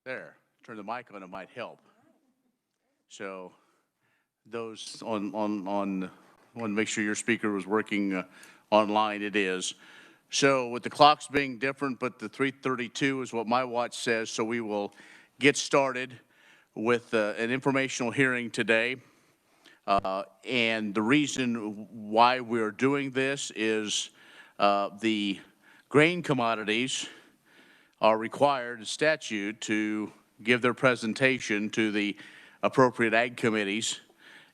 There, turn the mic on, it might help. So those want to make sure your speaker was working online, it is. So with the clocks being different, but the 3:32 is what my watch says, so we will get started with an informational hearing today. And the reason why we're doing this is the grain commodities are required in statute to give their presentation to the appropriate ag committees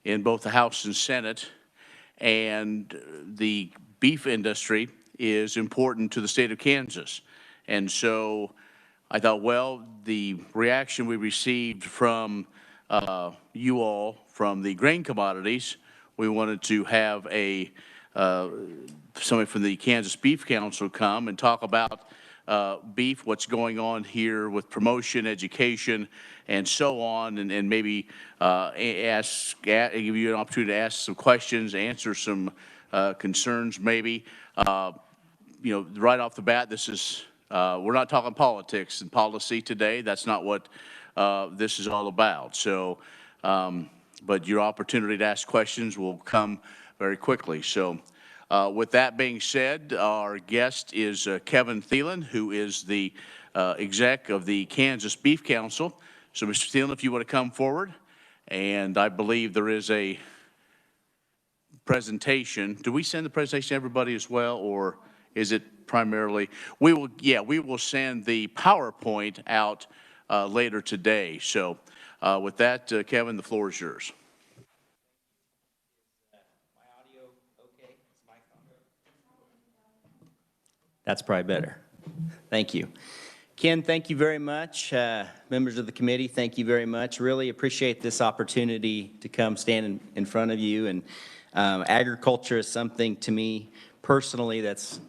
in both the House and Senate. And the beef industry is important to the state of Kansas. And so I thought, well, the reaction we received from you all from the grain commodities, we wanted to have somebody from the Kansas Beef Council come and talk about beef, what's going on here with promotion, education, and so on, and maybe give you an opportunity to ask some questions, answer some concerns maybe. You know, right off the bat, this is, we're not talking politics and policy today. That's not what this is all about. So, but your opportunity to ask questions will come very quickly. So with that being said, our guest is Kevin Thielen, who is the exec of the Kansas Beef Council. So Mr. Thielen, if you want to come forward, and I believe there is a presentation. Do we send the presentation to everybody as well, or is it primarily? We will send the PowerPoint out later today. So with that, Kevin, the floor is yours. That's probably better. Thank you. Ken, thank you very much. Members of the committee, thank you very much. Really appreciate this opportunity to come stand in front of you. And agriculture is something to me personally that's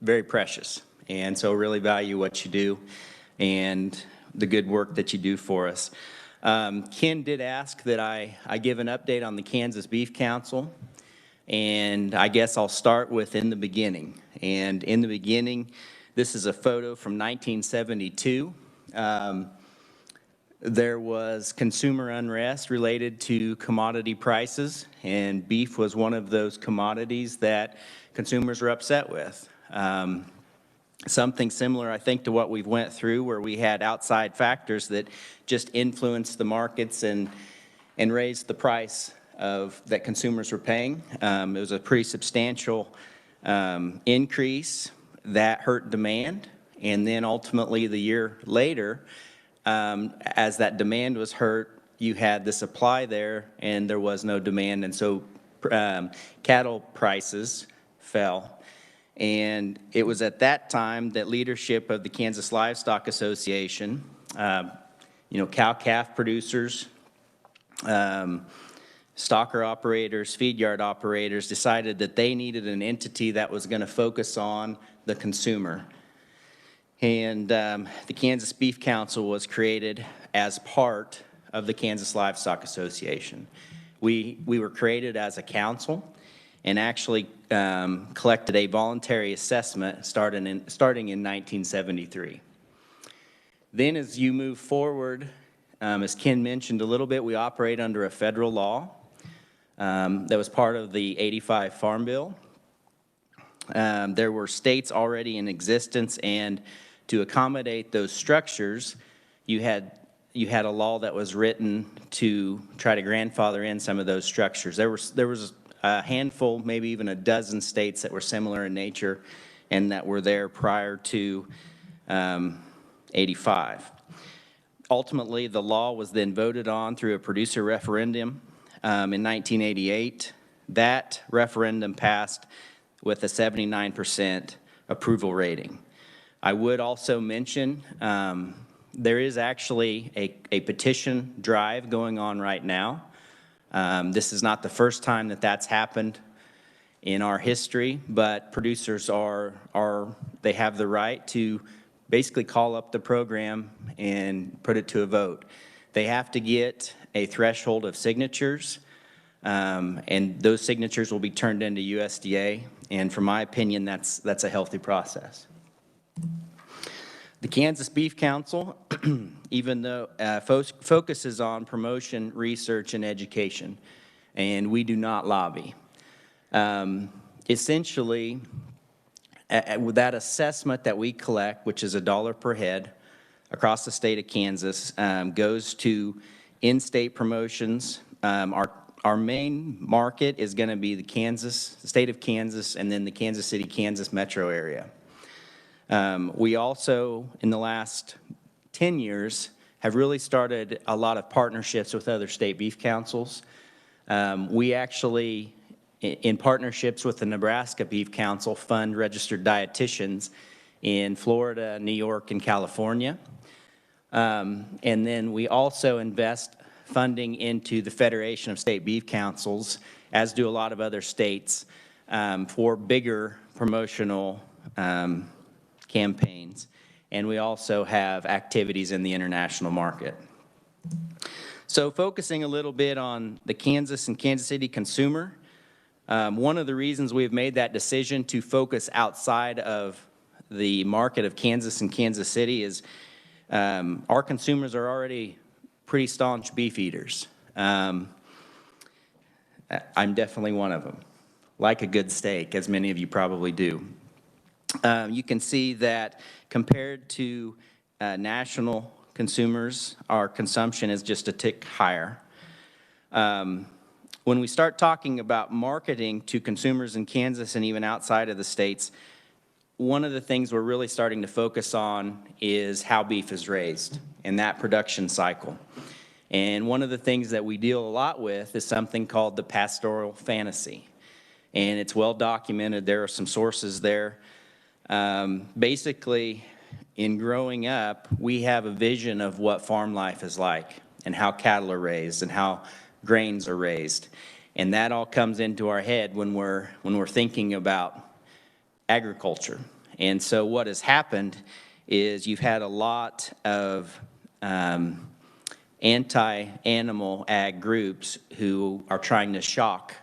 very precious. And so really value what you do and the good work that you do for us. Ken did ask that I give an update on the Kansas Beef Council. And I guess I'll start with in the beginning. And in the beginning, this is a photo from 1972. There was consumer unrest related to commodity prices, and beef was one of those commodities that consumers were upset with. Something similar, I think, to what we've went through, where we had outside factors that just influenced the markets and raised the price that consumers were paying. It was a pretty substantial increase that hurt demand, and then ultimately the year later, as that demand was hurt, you had the supply there and there was no demand, and so cattle prices fell. And it was at that time that leadership of the Kansas Livestock Association, cow-calf producers, stocker operators, feed yard operators decided that they needed an entity that was going to focus on the consumer. And the Kansas Beef Council was created as part of the Kansas Livestock Association. We were created as a council and actually collected a voluntary assessment starting in 1973. Then as you move forward, as Ken mentioned a little bit, we operate under a federal law. That was part of the '85 Farm Bill. There were states already in existence, and to accommodate those structures, you had a law that was written to try to grandfather in some of those structures. There was a handful, maybe even a dozen states that were similar in nature and that were there prior to '85. Ultimately, the law was then voted on through a producer referendum. In 1988, that referendum passed with a 79% approval rating. I would also mention there is actually a petition drive going on right now. This is not the first time that that's happened in our history, but producers they have the right to basically call up the program and put it to a vote. They have to get a threshold of signatures, and those signatures will be turned into USDA, and from my opinion, that's a healthy process. The Kansas Beef Council even though focuses on promotion, research, and education, and we do not lobby. Essentially, with that assessment that we collect, which is $1 per head across the state of Kansas, goes to in-state promotions. Our main market is going to be the state of Kansas, and then the Kansas City, Kansas metro area. We also, in the last 10 years, have really started a lot of partnerships with other state beef councils. We actually, in partnerships with the Nebraska Beef Council, fund registered dietitians in Florida, New York, and California. And then we also invest funding into the Federation of State Beef Councils, as do a lot of other states, for bigger promotional campaigns. And we also have activities in the international market. So focusing a little bit on the Kansas and Kansas City consumer, one of the reasons we've made that decision to focus outside of the market of Kansas and Kansas City is our consumers are already pretty staunch beef eaters. I'm definitely one of them. Like a good steak, as many of you probably do. You can see that compared to national consumers, our consumption is just a tick higher. When we start talking about marketing to consumers in Kansas and even outside of the states, one of the things we're really starting to focus on is how beef is raised in that production cycle. And one of the things that we deal a lot with is something called the pastoral fantasy. And it's well documented. There are some sources there. Basically, in growing up, we have a vision of what farm life is like and how cattle are raised and how grains are raised. And that all comes into our head when we're thinking about agriculture. And so what has happened is you've had a lot of anti-animal ag groups who are trying to shock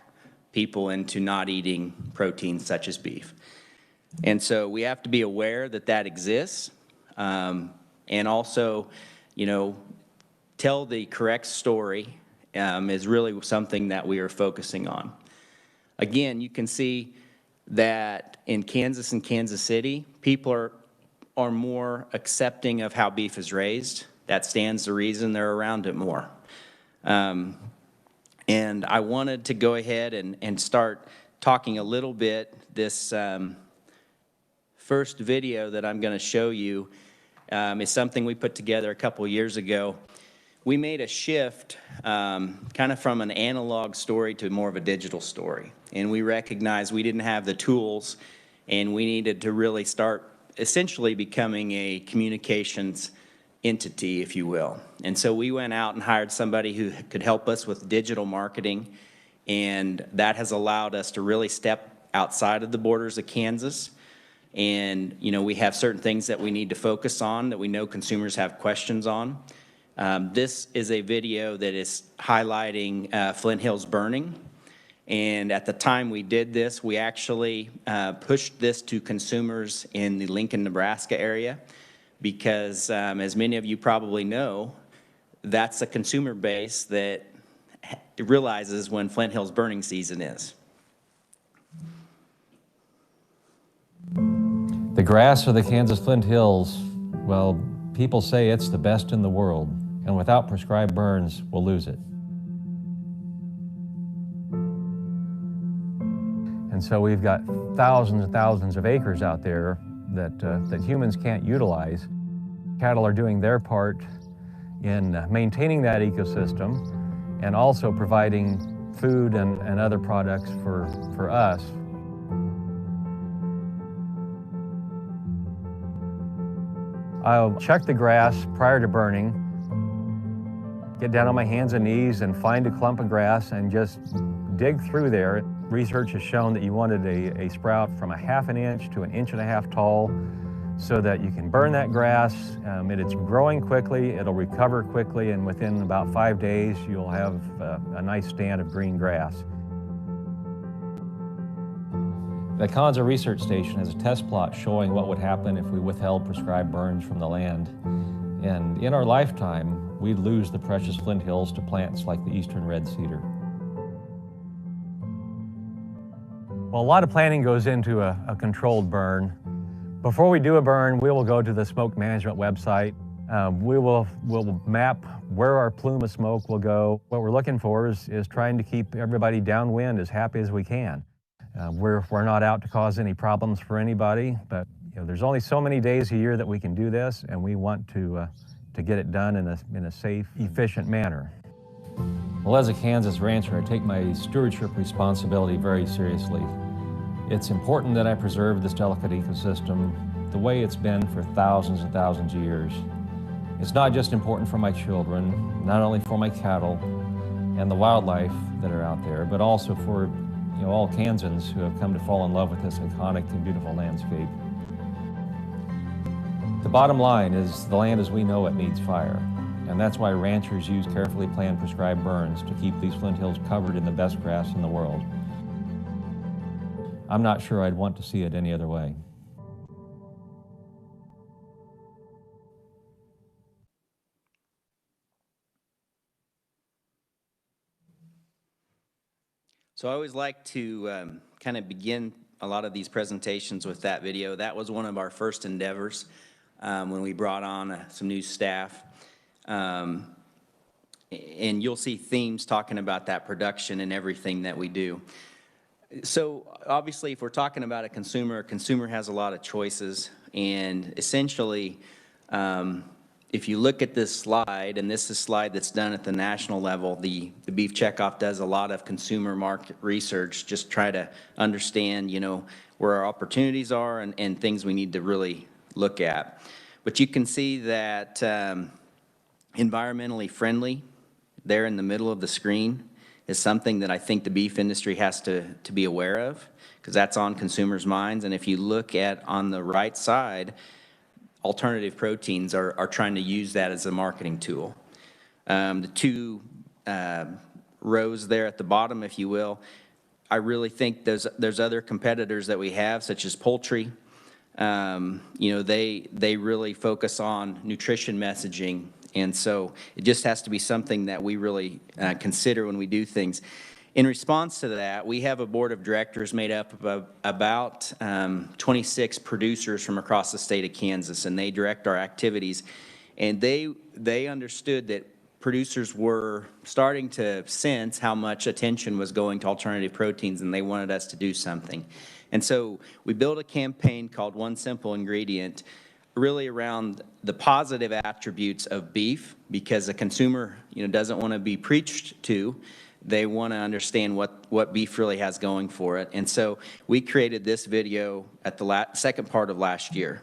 people into not eating proteins such as beef. And so we have to be aware that that exists, and also, tell the correct story is really something that we are focusing on. Again, you can see that in Kansas and Kansas City, people are more accepting of how beef is raised. That stands to reason they're around it more. And I wanted to go ahead and start talking a little bit. This first video that I'm going to show you is something we put together a couple years ago. We made a shift kind of from an analog story to more of a digital story. And we recognized we didn't have the tools, and we needed to really start essentially becoming a communications entity, if you will. And so we went out and hired somebody who could help us with digital marketing, and that has allowed us to really step outside of the borders of Kansas. And, we have certain things that we need to focus on that we know consumers have questions on. This is a video that is highlighting Flint Hills burning. And at the time we did this, we actually pushed this to consumers in the Lincoln, Nebraska area because, as many of you probably know, that's a consumer base that realizes when Flint Hills burning season is. The grass of the Kansas Flint Hills, well, people say it's the best in the world, and without prescribed burns, we'll lose it. And so we've got thousands and thousands of acres out there that humans can't utilize. Cattle are doing their part in maintaining that ecosystem and also providing food and other products for us. I'll check the grass prior to burning, get down on my hands and knees and find a clump of grass and just dig through there. Research has shown that you wanted a sprout from 1/2 inch to 1.5 inches tall so that you can burn that grass. It's growing quickly, it'll recover quickly, and within about 5 days you'll have a nice stand of green grass. The Konza Research Station has a test plot showing what would happen if we withheld prescribed burns from the land. And in our lifetime, we'd lose the precious flint hills to plants like the eastern red cedar. Well, a lot of planning goes into a controlled burn. Before we do a burn, we will go to the smoke management website. We'll map where our plume of smoke will go. What we're looking for is trying to keep everybody downwind as happy as we can. We're not out to cause any problems for anybody, but there's only so many days a year that we can do this, and we want to get it done in a safe, efficient manner. Well, as a Kansas rancher, I take my stewardship responsibility very seriously. It's important that I preserve this delicate ecosystem the way it's been for thousands and thousands of years. It's not just important for my children, not only for my cattle and the wildlife that are out there, but also for all Kansans who have come to fall in love with this iconic and beautiful landscape. The bottom line is the land as we know it needs fire, and that's why ranchers use carefully planned prescribed burns to keep these flint hills covered in the best grass in the world. I'm not sure I'd want to see it any other way. So I always like to kind of begin a lot of these presentations with that video. That was one of our first endeavors when we brought on some new staff. And you'll see themes talking about that production and everything that we do. So obviously, if we're talking about a consumer has a lot of choices. And essentially, if you look at this slide, and this is a slide that's done at the national level, the Beef Checkoff does a lot of consumer market research, just try to understand, where our opportunities are and things we need to really look at. But you can see that environmentally friendly there in the middle of the screen is something that I think the beef industry has to be aware of, because that's on consumers' minds. And if you look at on the right side, alternative proteins are trying to use that as a marketing tool. The two rows there at the bottom, if you will, I really think there's other competitors that we have, such as poultry. They really focus on nutrition messaging, and so it just has to be something that we really consider when we do things. In response to that, we have a board of directors made up of about 26 producers from across the state of Kansas, and they direct our activities. And they understood that producers were starting to sense how much attention was going to alternative proteins, and they wanted us to do something. And so we built a campaign called One Simple Ingredient, really around the positive attributes of beef, because a consumer doesn't want to be preached to. They want to understand what beef really has going for it. And so we created this video at the second part of last year.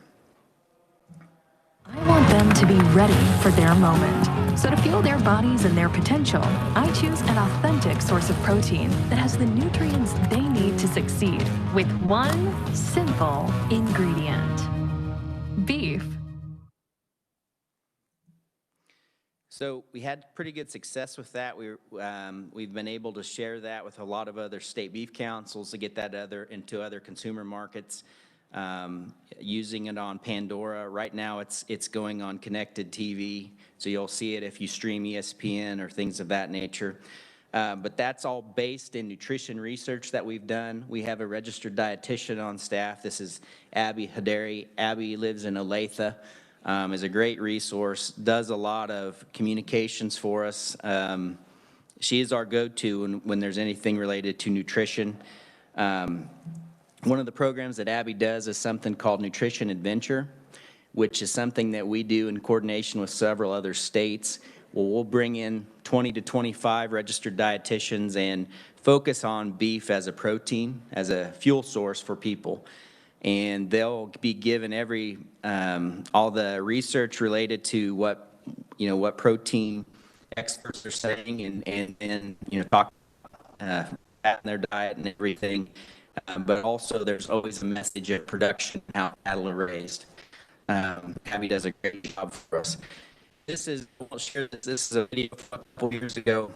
I want them to be ready for their moment. So to fuel their bodies and their potential, I choose an authentic source of protein that has the nutrients they need to succeed with one simple ingredient: beef. So we had pretty good success with that. We've been able to share that with a lot of other state beef councils to get that into other consumer markets, using it on Pandora. Right now it's going on connected TV, so you'll see it if you stream ESPN or things of that nature. But that's all based in nutrition research that we've done. We have a registered dietitian on staff. This is Abby Haderi. Abby lives in Olathe. Is a great resource, does a lot of communications for us. She is our go-to when there's anything related to nutrition. One of the programs that Abby does is something called Nutrition Adventure, which is something that we do in coordination with several other states. Well, we'll bring in 20 to 25 registered dietitians and focus on beef as a protein, as a fuel source for people. And they'll be given all the research related to what protein experts are saying, and talk about fat in their diet and everything. But also, there's always a message of production and how cattle are raised. Abby does a great job for us. I'll share this. This is a video from a couple years ago.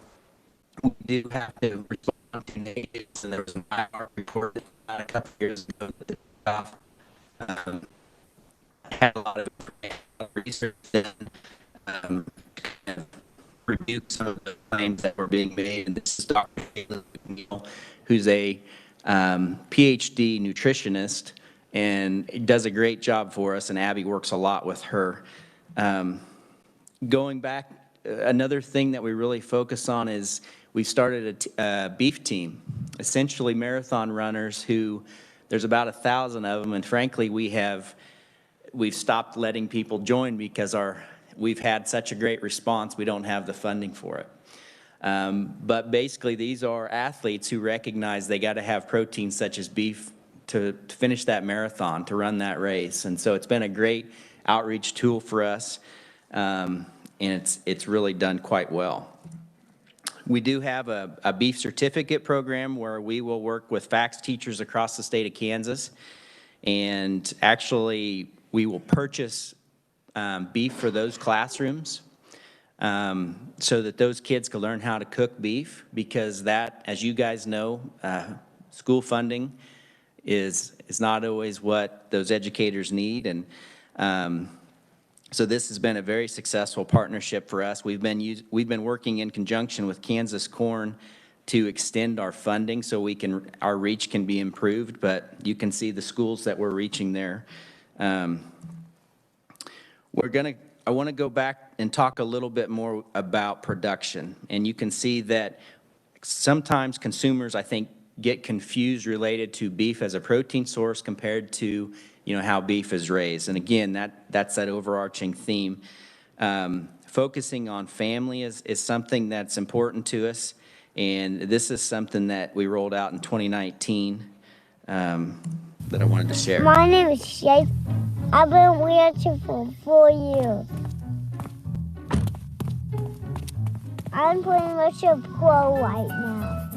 We do have to respond to negatives, and there was an IR report a couple years ago that had a lot of research done review some of the claims that were being made. And this is Dr. Caitlin McNeil, who's a PhD nutritionist and does a great job for us, and Abby works a lot with her. Going back, another thing that we really focus on is we started a beef team, essentially marathon runners who, there's about 1,000 of them, and frankly, we've stopped letting people join because we've had such a great response, we don't have the funding for it. But basically, these are athletes who recognize they got to have protein such as beef to finish that marathon, to run that race. And so it's been a great outreach tool for us, and it's really done quite well. We do have a beef certificate program where we will work with FACS teachers across the state of Kansas, and actually we will purchase beef for those classrooms so that those kids can learn how to cook beef, because that, as you guys know, school funding is not always what those educators need. And so this has been a very successful partnership for us. We've been working in conjunction with Kansas Corn to extend our funding so our reach can be improved, but you can see the schools that we're reaching there. I want to go back and talk a little bit more about production. And you can see that sometimes consumers, I think, get confused related to beef as a protein source compared to, how beef is raised. And again, that's that overarching theme. Focusing on family is something that's important to us. And this is something that we rolled out in 2019 that I wanted to share. My name is Shay. I've been ranching for 4 years. I'm pretty much a pro right now.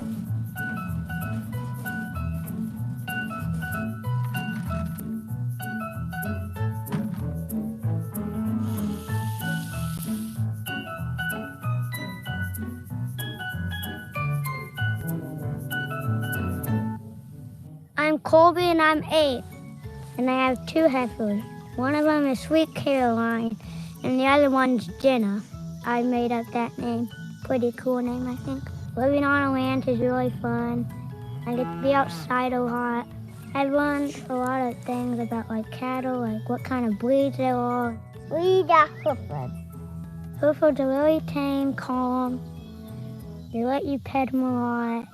I'm Colby and I'm 8. And I have 2 heifers. One of them is Sweet Caroline, and the other one's Jenna. I made up that name. Pretty cool name, I think. Living on a ranch is really fun. I get to be outside a lot. I've learned a lot of things about cattle, what kind of breeds there are. We got Herefords. Herefords are really tame, calm. They let you pet them a lot.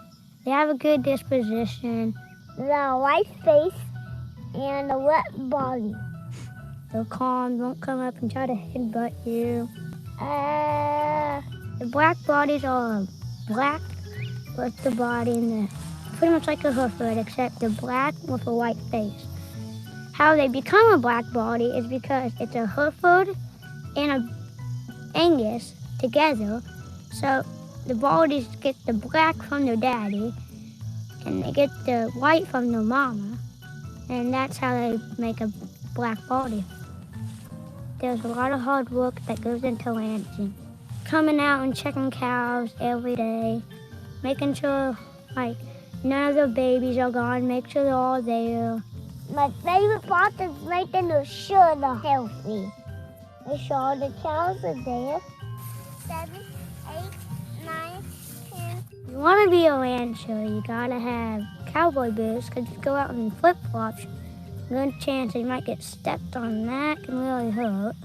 They have a good disposition. They got a white face and a wet body. They're calm, don't come up and try to headbutt you. The black bodies are black with the body, and they're pretty much like a Hereford, except they're black with a white face. How they become a black body is because it's a Hereford and a Angus together. So the bodies get the black from their daddy, and they get the white from their mama. And that's how they make a black body. There's a lot of hard work that goes into ranching. Coming out and checking cows every day, making sure none of the babies are gone, make sure they're all there. My favorite part is making sure they're healthy. Make sure all the cows are there. 7, 8, 9, 10. You want to be a rancher, you gotta have cowboy boots, because if you go out in flip-flops, good chance you might get stepped on. That can really hurt.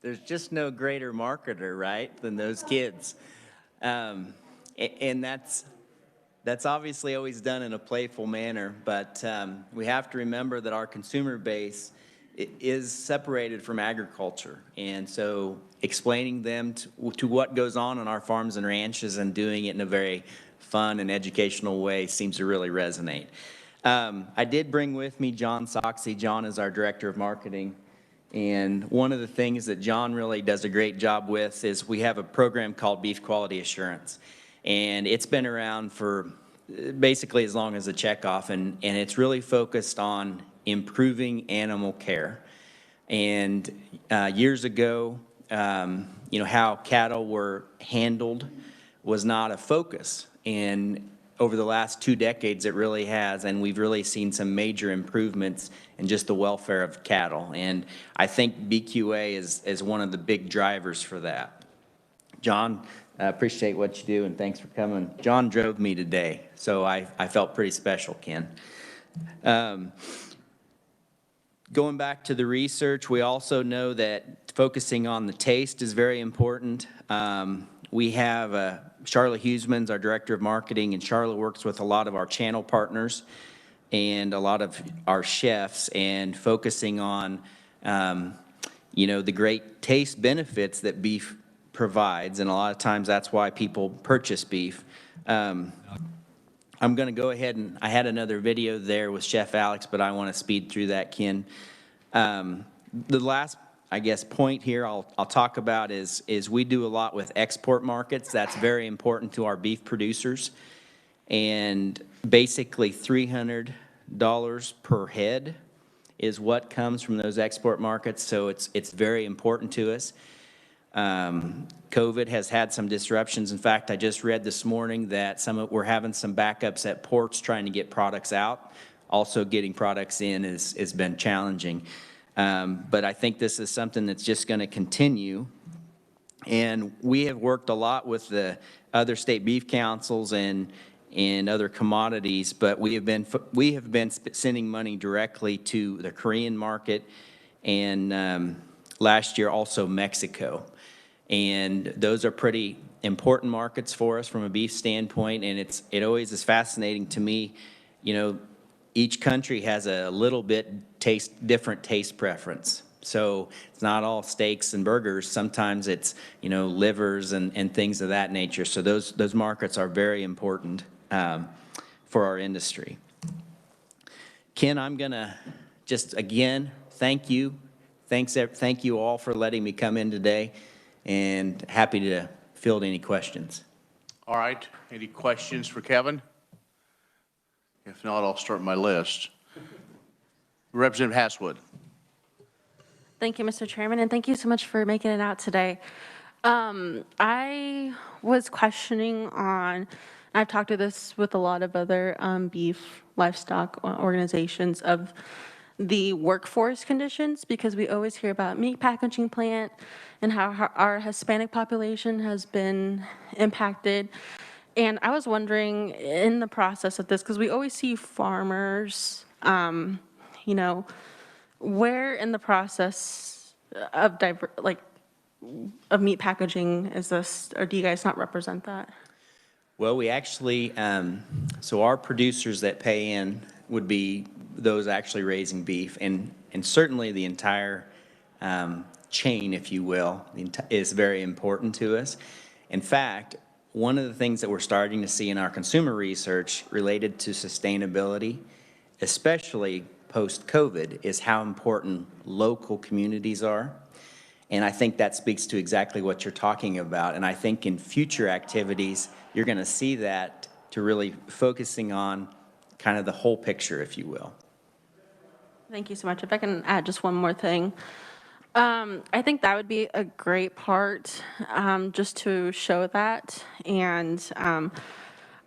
There's just no greater marketer, right, than those kids. And that's obviously always done in a playful manner, but we have to remember that our consumer base is separated from agriculture. And so explaining them to what goes on our farms and ranches and doing it in a very fun and educational way seems to really resonate. I did bring with me John Soxy. John is our Director of Marketing. And one of the things that John really does a great job with is we have a program called Beef Quality Assurance. And it's been around for basically as long as the checkoff, and it's really focused on improving animal care. And years ago, how cattle were handled was not a focus. And over the last 2 decades, it really has, and we've really seen some major improvements in just the welfare of cattle. And I think BQA is one of the big drivers for that. John, I appreciate what you do, and thanks for coming. John drove me today, so I felt pretty special, Ken. Going back to the research, we also know that focusing on the taste is very important. We have Charlotte Huseman's our Director of Marketing, and Charlotte works with a lot of our channel partners and a lot of our chefs, and focusing on, the great taste benefits that beef provides, and a lot of times that's why people purchase beef. I'm going to go ahead, and I had another video there with Chef Alex, but I want to speed through that, Ken. The last, I guess, point here I'll talk about is we do a lot with export markets. That's very important to our beef producers. And basically $300 per head is what comes from those export markets, so it's very important to us. COVID has had some disruptions. In fact, I just read this morning that we're having some backups at ports trying to get products out. Also, getting products in has been challenging. But I think this is something that's just going to continue. And we have worked a lot with the other state beef councils and other commodities, but we have been sending money directly to the Korean market, and last year also Mexico. And those are pretty important markets for us from a beef standpoint, and it always is fascinating to me. Each country has a little bit different taste preference. So it's not all steaks and burgers. Sometimes it's, livers and things of that nature. So those markets are very important for our industry. Ken, I'm going to just, again, thank you. Thank you all for letting me come in today, and happy to field any questions. All right, any questions for Kevin? If not, I'll start my list. Representative Hasswood. Thank you, Mr. Chairman, and thank you so much for making it out today. I was questioning on, I've talked to this with a lot of other beef livestock organizations, of the workforce conditions, because we always hear about meat packaging plant and how our Hispanic population has been impacted. And I was wondering, in the process of this, because we always see farmers, where in the process of of meat packaging is this, or do you guys not represent that? Well, we actually, so our producers that pay in would be those actually raising beef, and certainly the entire chain, if you will, is very important to us. In fact, one of the things that we're starting to see in our consumer research related to sustainability, especially post-COVID, is how important local communities are. And I think that speaks to exactly what you're talking about. And I think in future activities, you're going to see that, to really focusing on kind of the whole picture, if you will. Thank you so much. If I can add just one more thing. I think that would be a great part, just to show that. And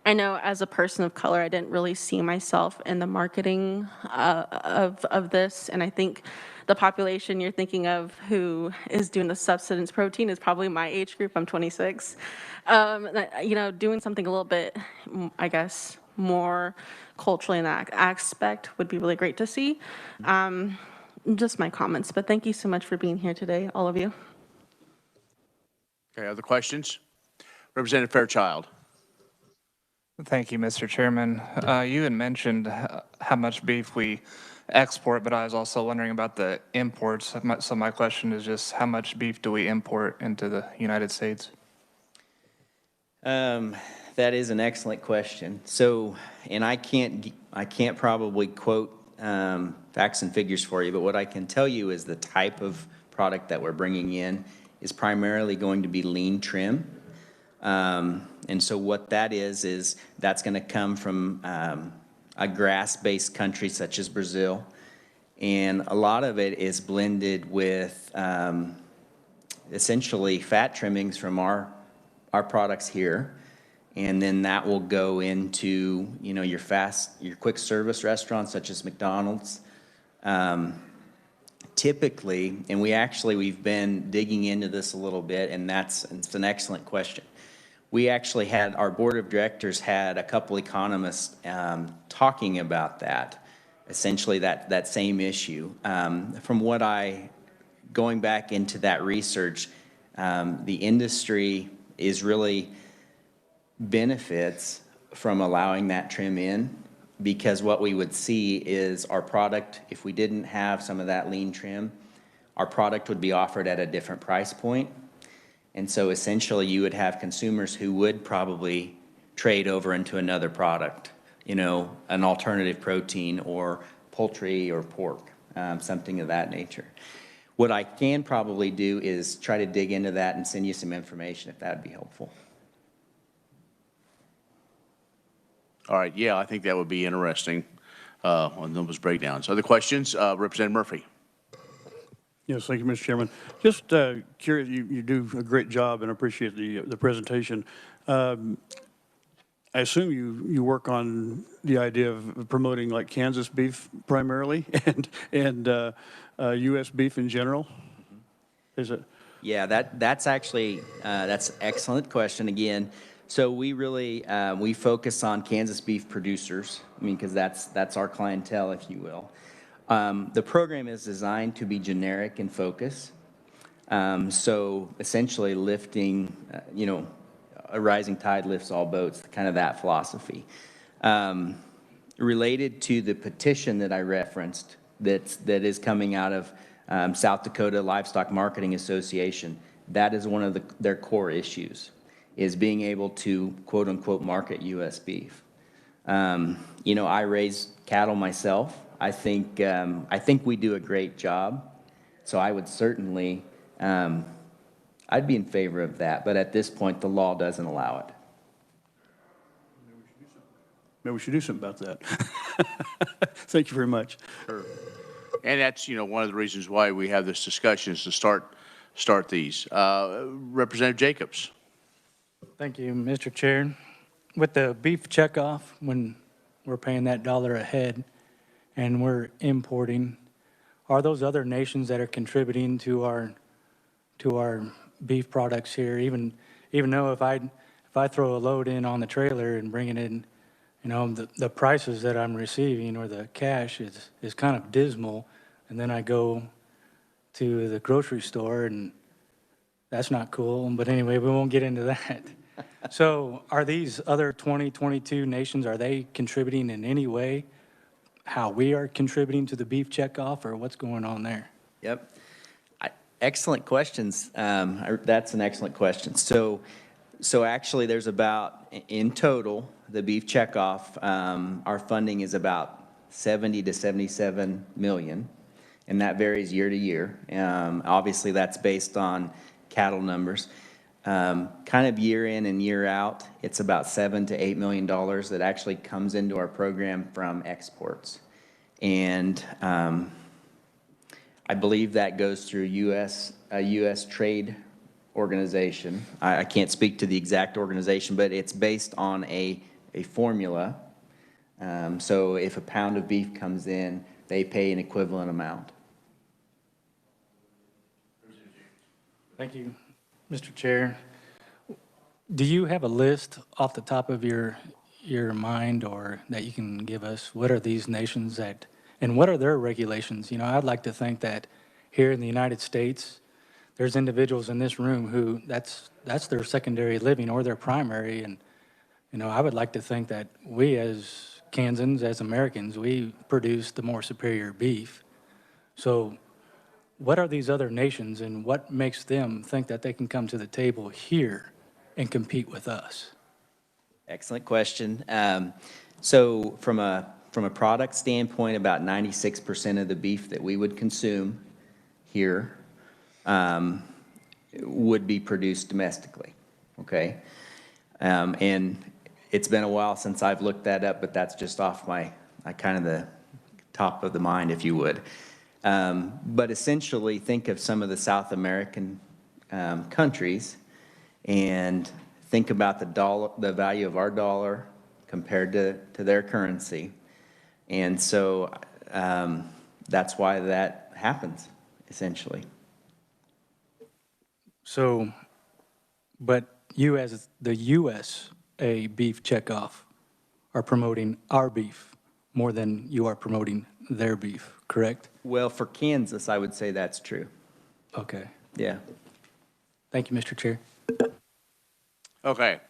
I know as a person of color, I didn't really see myself in the marketing of this. And I think the population you're thinking of who is doing the subsistence protein is probably my age group. I'm 26. Doing something a little bit, I guess, more culturally in that aspect would be really great to see. Just my comments, but thank you so much for being here today, all of you. Okay, other questions? Representative Fairchild. Thank you, Mr. Chairman. You had mentioned how much beef we export, but I was also wondering about the imports. So my question is just, how much beef do we import into the United States? That is an excellent question. So, and I can't probably quote facts and figures for you, but what I can tell you is the type of product that we're bringing in is primarily going to be lean trim. And so what that is that's going to come from a grass-based country such as Brazil. And a lot of it is blended with essentially fat trimmings from our products here. and then that will go into, you know, your quick service restaurants such as McDonald's. Typically, and we've been digging into this a little bit, and it's an excellent question. We actually our board of directors had a couple economists talking about that, essentially that same issue. Going back into that research, the industry is really benefits from allowing that trim in, because what we would see is our product, if we didn't have some of that lean trim, our product would be offered at a different price point. And so essentially you would have consumers who would probably trade over into another product, you know, an alternative protein or poultry or pork, something of that nature. What I can probably do is try to dig into that and send you some information if that would be helpful. All right, yeah, I think that would be interesting on those breakdowns. Other questions? Representative Murphy. Yes, thank you, Mr. Chairman. Just curious, you do a great job and appreciate the presentation. I assume you work on the idea of promoting like Kansas beef primarily and U.S. beef in general? Is it? Yeah, that's actually, that's an excellent question again. So we really, we focus on Kansas beef producers, I mean, because that's our clientele, if you will. The program is designed to be generic in focus. So essentially lifting, you know, a rising tide lifts all boats, kind of that philosophy. Related to the petition that I referenced, that is coming out of South Dakota Livestock Marketing Association, that is one of their core issues, is being able to quote unquote market U.S. beef. You know, I raise cattle myself. I think we do a great job. So I would certainly, I'd be in favor of that. But at this point, the law doesn't allow it. Maybe we should do something about that. Thank you very much. Sure. And that's, you know, one of the reasons why we have this discussion is to start these. Representative Jacobs. Thank you, Mr. Chair. With the beef checkoff, when we're paying that $1 a head and we're importing, are those other nations that are contributing to our beef products here, even though if I throw a load in on the trailer and bring it in, you know, the prices that I'm receiving or the cash is kind of dismal, and then I go to the grocery store and that's not cool. But anyway, we won't get into that. So are these other 22 nations, are they contributing in any way how we are contributing to the beef checkoff, or what's going on there? Yep. Excellent questions. That's an excellent question. So actually there's about, in total, the beef checkoff, our funding is about 70 to 77 million, and that varies year to year. Obviously that's based on cattle numbers. Kind of year in and year out, it's about $7 to $8 million that actually comes into our program from exports. And I believe that goes through a U.S. trade organization. I can't speak to the exact organization, but it's based on a formula. So if a pound of beef comes in, they pay an equivalent amount. Thank you, Mr. Chair. Do you have a list off the top of your mind, or that you can give us? What are these nations that, and what are their regulations? You know, I'd like to think that here in the United States, there's individuals in this room who that's their secondary living or their primary. And, you know, I would like to think that we as Kansans, as Americans, we produce the more superior beef. So what are these other nations, and what makes them think that they can come to the table here and compete with us? Excellent question. So from a product standpoint, about 96% of the beef that we would consume here would be produced domestically, okay? And it's been a while since I've looked that up, but that's just off my kind of the top of the mind, if you would. But essentially, think of some of the South American countries and think about the value of our dollar compared to their currency. And so that's why that happens, essentially. So, but you as the USA beef checkoff are promoting our beef more than you are promoting their beef, correct? Well, for Kansas, I would say that's true. Okay. Yeah. Thank you, Mr. Chair. Okay.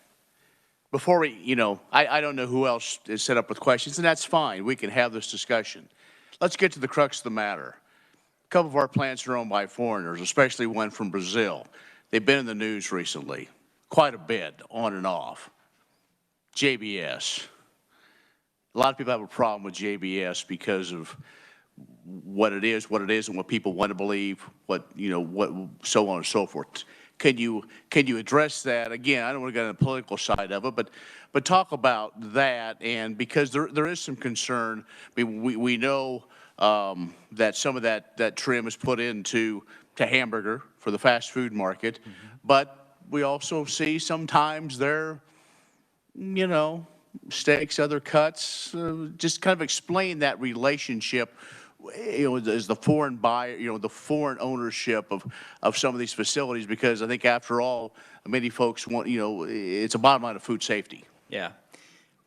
Before we, I don't know who else is set up with questions, and that's fine. We can have this discussion. Let's get to the crux of the matter. A couple of our plants are owned by foreigners, especially one from Brazil. They've been in the news recently, quite a bit, on and off. JBS. A lot of people have a problem with JBS because of what it is, and what people want to believe, what so on and so forth. Can you address that? Again, I don't want to get on the political side of it, but talk about that, and because there is some concern. I mean, we know that some of that trim is put into hamburger for the fast food market, but we also see sometimes they're, steaks, other cuts. Just kind of explain that relationship. As the foreign buyer, the foreign ownership of some of these facilities, because I think after all, many folks want, it's a bottom line of food safety. Yeah.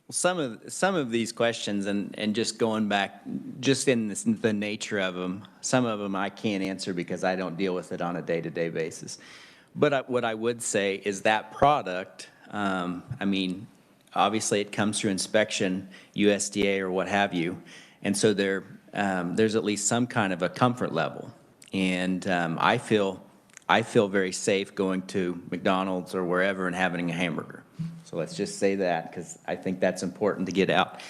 Well, some of these questions, and just going back, just in the nature of them, some of them I can't answer because I don't deal with it on a day-to-day basis. But what I would say is that product, I mean, obviously it comes through inspection, USDA or what have you, and so there's at least some kind of a comfort level. And I feel very safe going to McDonald's or wherever and having a hamburger. So let's just say that, because I think that's important to get out.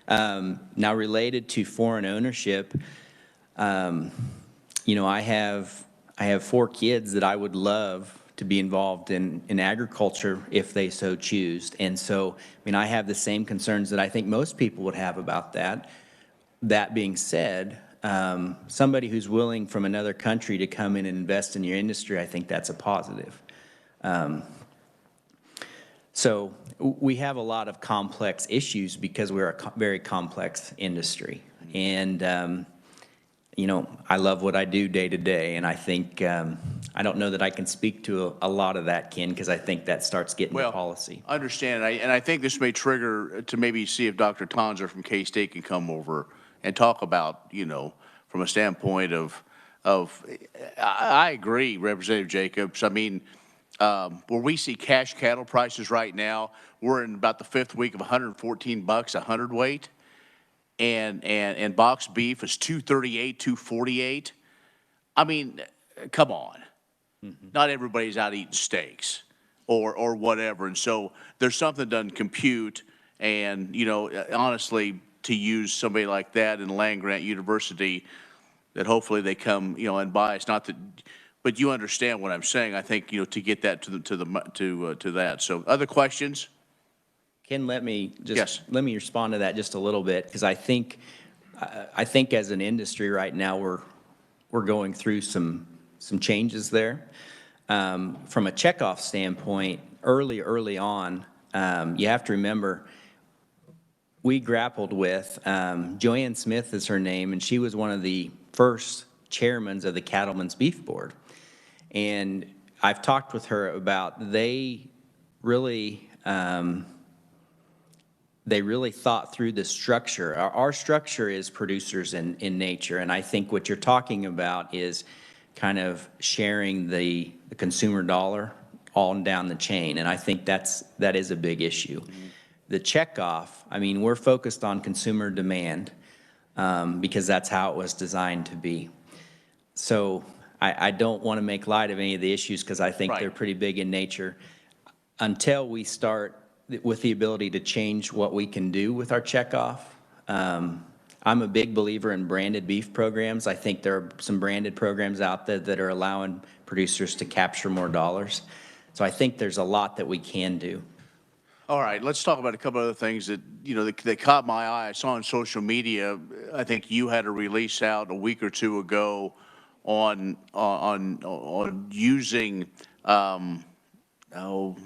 Now, related to foreign ownership, I have 4 kids that I would love to be involved in agriculture if they so choose. And so, I mean, I have the same concerns that I think most people would have about that. That being said, somebody who's willing from another country to come in and invest in your industry, I think that's a positive. So we have a lot of complex issues because we're a very complex industry. And, I love what I do day to day, and I think, I don't know that I can speak to a lot of that, Ken, because I think that starts getting to policy. I understand, and I think this may trigger to maybe see if Dr. Tonzer from K-State can come over and talk about, from a standpoint of I agree, Representative Jacobs. I mean, where we see cash cattle prices right now, we're in about the 5th week of $114 a hundredweight, and box beef is $238, $248. I mean, come on. Mm-hmm. Not everybody's out eating steaks or whatever, and so there's something that doesn't compute. And honestly, to use somebody like that in land-grant university, that hopefully they come, and buy. It's not that, but you understand what I'm saying. I think to get that to that. So, other questions? Ken, let me respond to that just a little bit, because I think as an industry right now we're going through some changes there. From a checkoff standpoint, early on, you have to remember, we grappled with, Joanne Smith is her name, and she was one of the first chairmans of the Cattlemen's Beef Board. And I've talked with her about they really thought through the structure. Our structure is producers in nature, and I think what you're talking about is kind of sharing the consumer dollar all down the chain, and I think that is a big issue. Mm-hmm. The checkoff, I mean, we're focused on consumer demand because that's how it was designed to be. So I don't want to make light of any of the issues because I think they're pretty big in nature. Until we start with the ability to change what we can do with our checkoff, I'm a big believer in branded beef programs. I think there are some branded programs out there that are allowing producers to capture more dollars. So I think there's a lot that we can do. All right, let's talk about a couple other things that that caught my eye. I saw on social media. I think you had a release out a week or two ago on using oh,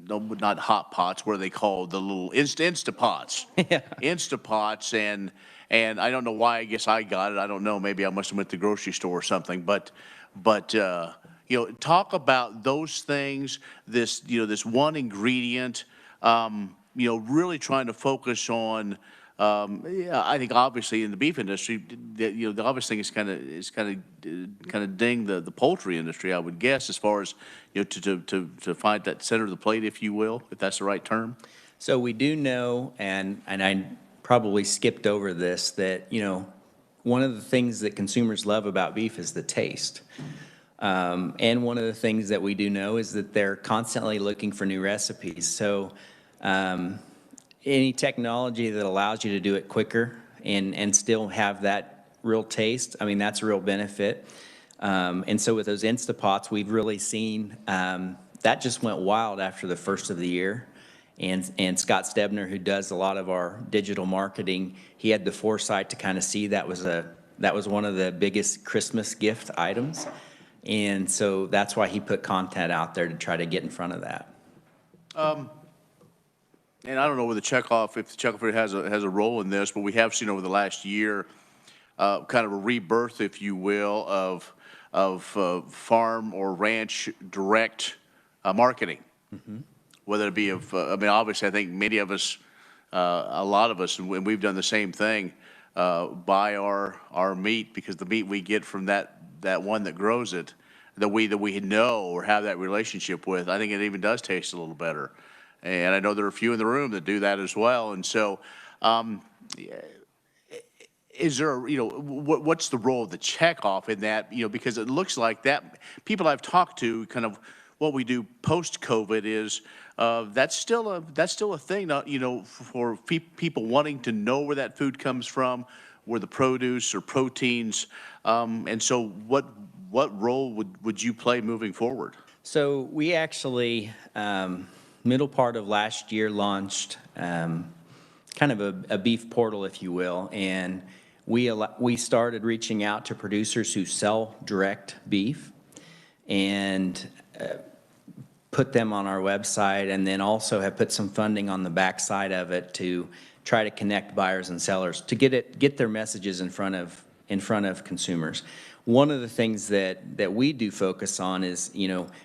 no, not hot pots, what are they called? The little Instapots. Yeah. Instapots, and I don't know why, I guess I got it. I don't know, maybe I must have went to the grocery store or something, but, talk about those things, this one ingredient, really trying to focus on, yeah, I think obviously in the beef industry, the obvious thing is kind of ding the poultry industry, I would guess, as far as, to find that center of the plate, if you will, if that's the right term. So we do know, and I probably skipped over this, that, one of the things that consumers love about beef is the taste. And one of the things that we do know is that they're constantly looking for new recipes. So any technology that allows you to do it quicker and still have that real taste, I mean, that's a real benefit. And so with those Instapots, we've really seen that just went wild after the first of the year. And Scott Stebner, who does a lot of our digital marketing, he had the foresight to kind of see that was one of the biggest Christmas gift items. And so that's why he put content out there to try to get in front of that. And I don't know whether if the checkoff has a role in this, but we have seen over the last year kind of a rebirth, if you will, of farm or ranch direct marketing. Mm-hmm. Whether it be I mean, obviously, I think many of us, a lot of us, and we've done the same thing, buy our meat because the meat we get from that one that grows it, that we know or have that relationship with, I think it even does taste a little better. And I know there are a few in the room that do that as well. And so, is there, what's the role of the checkoff in that? Because it looks like that people I've talked to, kind of what we do post-COVID is that's still a thing. For people wanting to know where that food comes from, where the produce or proteins. And so, what role would you play moving forward? So we actually, middle part of last year, launched kind of a beef portal, if you will, and we started reaching out to producers who sell direct beef and put them on our website, and then also have put some funding on the backside of it to try to connect buyers and sellers to get their messages in front of consumers. One of the things that we do focus on is,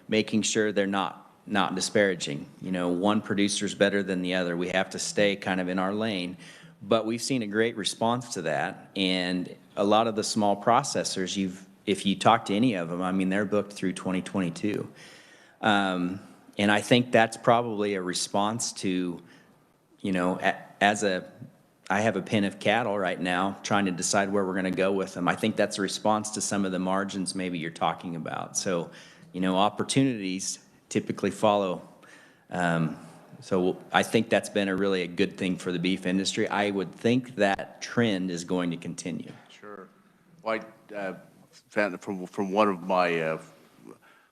making sure they're not disparaging. One producer's better than the other. We have to stay kind of in our lane. But we've seen a great response to that. And a lot of the small processors, if you talk to any of them, I mean, they're booked through 2022. And I think that's probably a response to, I have a pen of cattle right now trying to decide where we're going to go with them. I think that's a response to some of the margins maybe you're talking about. So, opportunities typically follow. So I think that's been a good thing for the beef industry. I would think that trend is going to continue. Sure. Well, I found it from one of my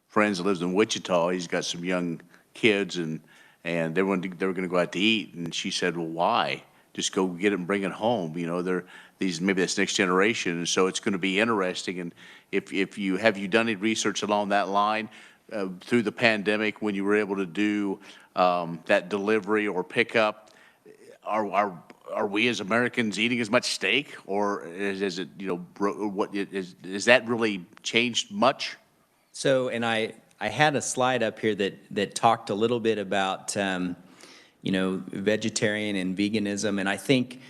friends that lives in Wichita. He's got some young kids, and they were going to go out to eat, and she said, "Well, why? Just go get it and bring it home." They're maybe that's next generation, and so it's going to be interesting. And if you done any research along that line through the pandemic when you were able to do that delivery or pickup? Are we as Americans eating as much steak, or is it what is that really changed much? So, and I had a slide up here that talked a little bit about vegetarian and veganism, and I think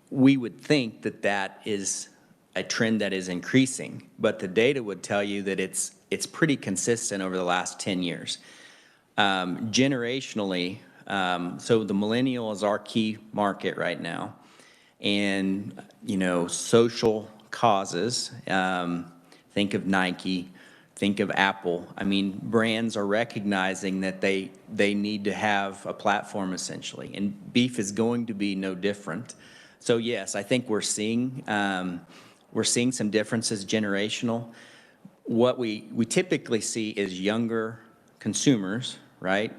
we would think that is a trend that is increasing, but the data would tell you that it's pretty consistent over the last 10 years. Generationally, so the millennial is our key market right now, and social causes, think of Nike, think of Apple. I mean, brands are recognizing that they need to have a platform essentially, and beef is going to be no different. So yes, I think we're seeing some differences generational. What we typically see is younger consumers, right?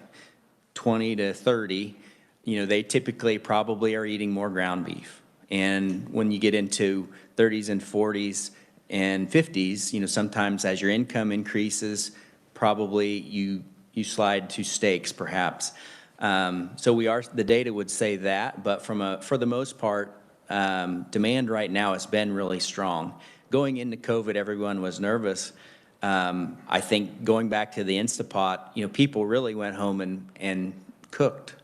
20 to 30, they typically probably are eating more ground beef. And when you get into 30s and 40s and 50s, sometimes as your income increases, probably you you slide to steaks perhaps. So the data would say that, but for the most part, demand right now has been really strong. Going into COVID, everyone was nervous. I think going back to the Instapot, people really went home and cooked.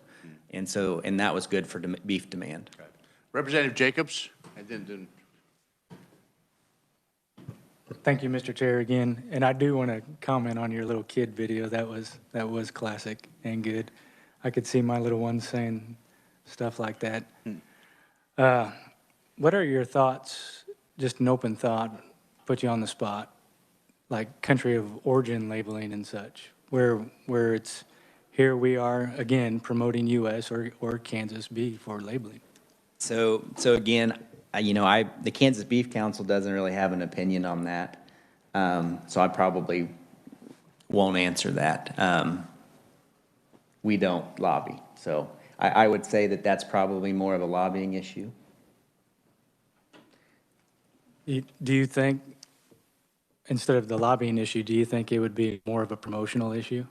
And that was good for beef demand. Okay. Representative Jacobs, and then Thank you, Mr. Chair, again. And I do want to comment on your little kid video. That was classic and good. I could see my little one saying stuff like that. What are your thoughts, just an open thought, put you on the spot, like country of origin labeling and such, where it's, here we are, again, promoting U.S. or Kansas beef or labeling? So again, the Kansas Beef Council doesn't really have an opinion on that. So I probably won't answer that. We don't lobby. So I would say that that's probably more of a lobbying issue. Do you think, instead of the lobbying issue, do you think it would be more of a promotional issue?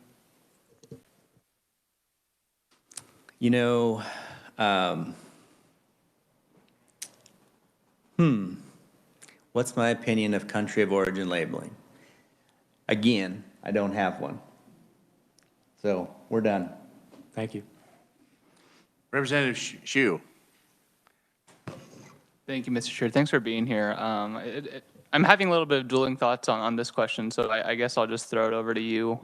What's my opinion of country of origin labeling? Again, I don't have one. So we're done. Thank you. Representative Hsu. Thank you, Mr. Chair. Thanks for being here. I'm having a little bit of dueling thoughts on this question, so I guess I'll just throw it over to you.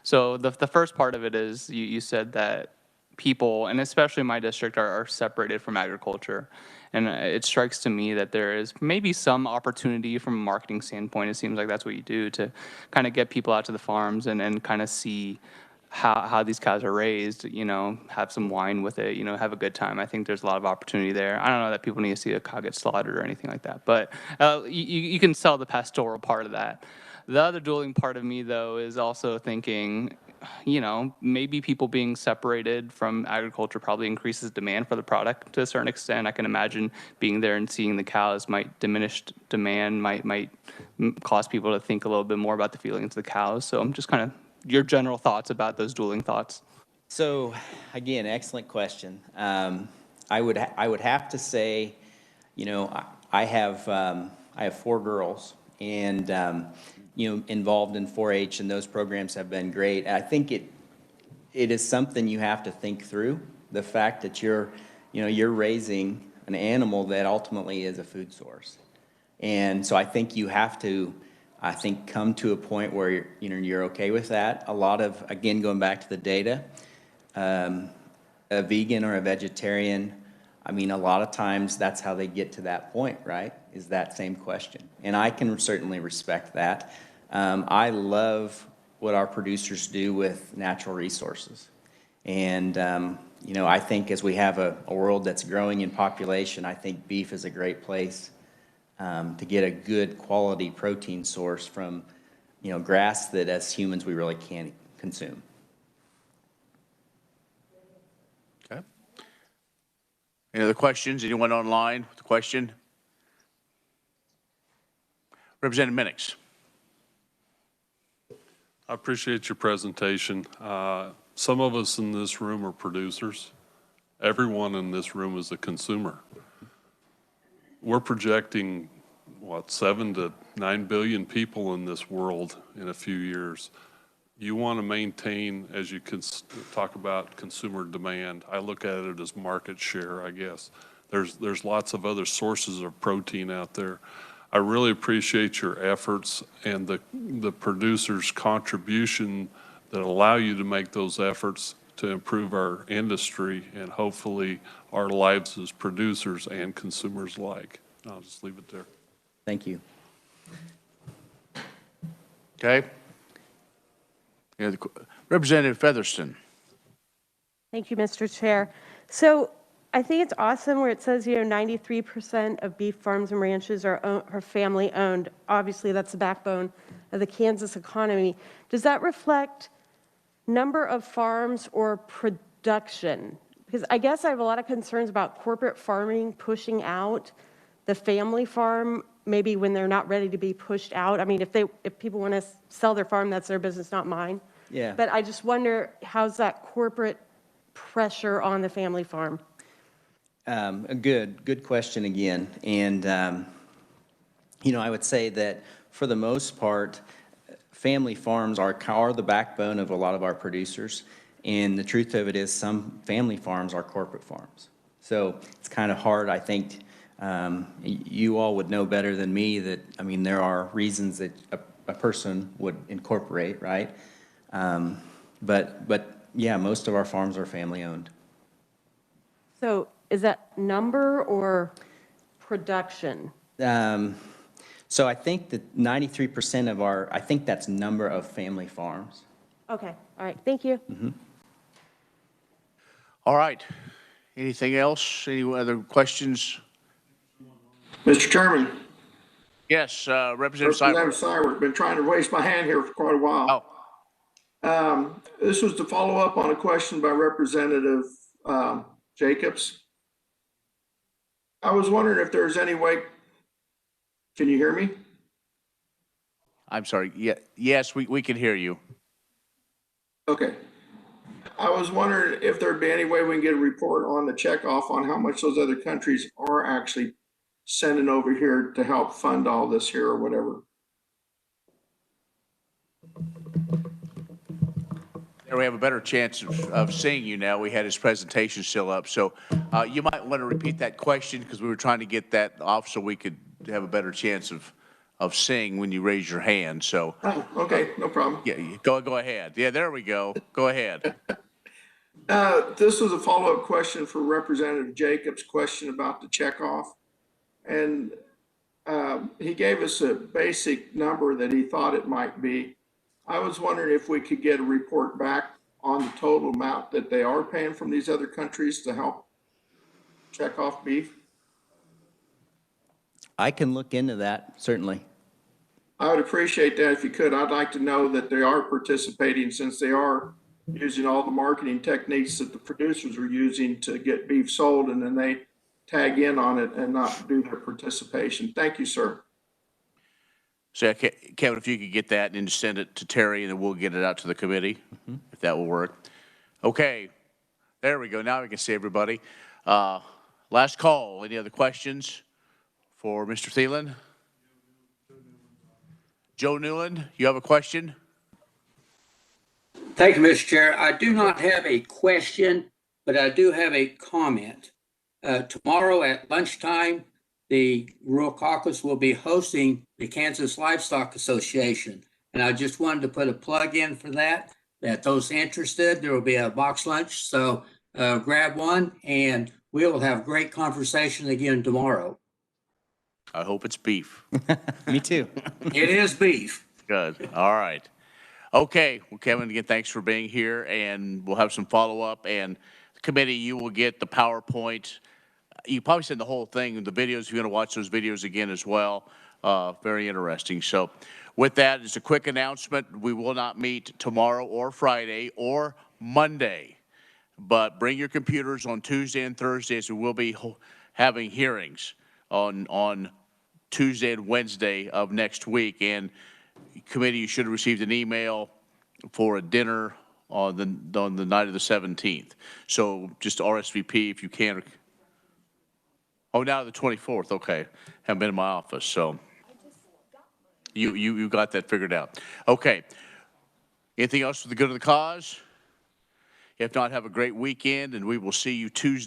So the first part of it is you said that people, and especially my district, are separated from agriculture. And it strikes to me that there is maybe some opportunity from a marketing standpoint. It seems like that's what you do to kind of get people out to the farms and kind of see how these cows are raised, have some wine with it, have a good time. I think there's a lot of opportunity there. I don't know that people need to see a cow get slaughtered or anything like that, but you can sell the pastoral part of that. The other dueling part of me, though, is also thinking, maybe people being separated from agriculture probably increases demand for the product to a certain extent. I can imagine being there and seeing the cows might diminish demand, might cause people to think a little bit more about the feelings of the cows. So I'm just kind of your general thoughts about those dueling thoughts. So again, excellent question. I would have to say, I have 4 girls, and involved in 4-H, and those programs have been great. I think it is something you have to think through. The fact that you're raising an animal that ultimately is a food source, and so I think you have to, come to a point where you're okay with that. A lot of, again, going back to the data, a vegan or a vegetarian, a lot of times that's how they get to that point, right? Is that same question. And I can certainly respect that. I love what our producers do with natural resources. And, I think as we have a world that's growing in population, I think beef is a great place to get a good quality protein source from, grass that as humans we really can't consume. Okay. Any other questions? Anyone online with a question? Representative Minix. I appreciate your presentation. Some of us in this room are producers. Everyone in this room is a consumer. We're projecting, 7 to 9 billion people in this world in a few years. You want to maintain, as you can talk about consumer demand, I look at it as market share, I guess. There's lots of other sources of protein out there. I really appreciate your efforts and the producers' contribution that allow you to make those efforts to improve our industry and hopefully our lives as producers and consumers alike. I'll just leave it there. Thank you. Okay. Representative Featherston. Thank you, Mr. Chair. So I think it's awesome where it says, 93% of beef farms and ranches are family owned. Obviously, that's the backbone of the Kansas economy. Does that reflect number of farms or production? Because I guess I have a lot of concerns about corporate farming pushing out the family farm, maybe when they're not ready to be pushed out. If people want to sell their farm, that's their business, not mine. Yeah. But I just wonder, how's that corporate pressure on the family farm? A good question again. And, I would say that for the most part, family farms are the backbone of a lot of our producers. And the truth of it is some family farms are corporate farms. So it's kind of hard, I think, you all would know better than me that, there are reasons that a person would incorporate, right? But yeah, most of our farms are family owned. So is that number or production? So I think that 93% of I think that's number of family farms. Okay, all right, thank you. All right. Anything else? Any other questions? Mr. Chairman, Yes, Representative Seibert. Representative Seibert, been trying to raise my hand here for quite a while. Oh, This was to follow up on a question by Representative Jacobs. I was wondering if there's any way, can you hear me? I'm sorry. Yeah, yes, we can hear you. Okay. I was wondering if there'd be any way we can get a report on the checkoff on how much those other countries are actually sending over here to help fund all this here or whatever. We have a better chance of seeing you now. We had his presentation still up. So you might want to repeat that question because we were trying to get that off so we could have a better chance of seeing when you raise your hand. So. Oh, okay, no problem. Yeah, go ahead. Yeah, there we go. Go ahead. This was a follow-up question for Representative Jacobs' question about the checkoff. And he gave us a basic number that he thought it might be. I was wondering if we could get a report back on the total amount that they are paying from these other countries to help check off beef. I can look into that, certainly. I would appreciate that if you could. I'd like to know that they are participating since they are using all the marketing techniques that the producers are using to get beef sold, and then they tag in on it and not do their participation. Thank you, sir. So Kevin, if you could get that and just send it to Terry, and then we'll get it out to the committee, if that will work. Okay, there we go. Now we can see everybody. Last call. Any other questions for Mr. Thielen? Joe Newland, you have a question? Thank you, Mr. Chair. I do not have a question, but I do have a comment. Tomorrow at lunchtime, the Rural Caucus will be hosting the Kansas Livestock Association. And I just wanted to put a plug in for that those interested, there will be a box lunch. So grab one and we will have great conversation again tomorrow. I hope it's beef. Me too. It is beef. Good. All right. Okay. Well, Kevin, again, thanks for being here, and we'll have some follow-up. And the committee, you will get the PowerPoint. You probably send the whole thing, the videos. If you're going to watch those videos again as well. Very interesting. So with that, it's a quick announcement. We will not meet tomorrow or Friday or Monday, but bring your computers on Tuesday and Thursday, as we will be having hearings on Tuesday and Wednesday of next week. And committee, you should have received an email for a dinner on the night of the 17th. So just RSVP if you can. Oh, now the 24th. Okay, haven't been in my office, so you got that figured out. Okay. Anything else for the good of the cause? If not, have a great weekend, and we will see you Tuesday.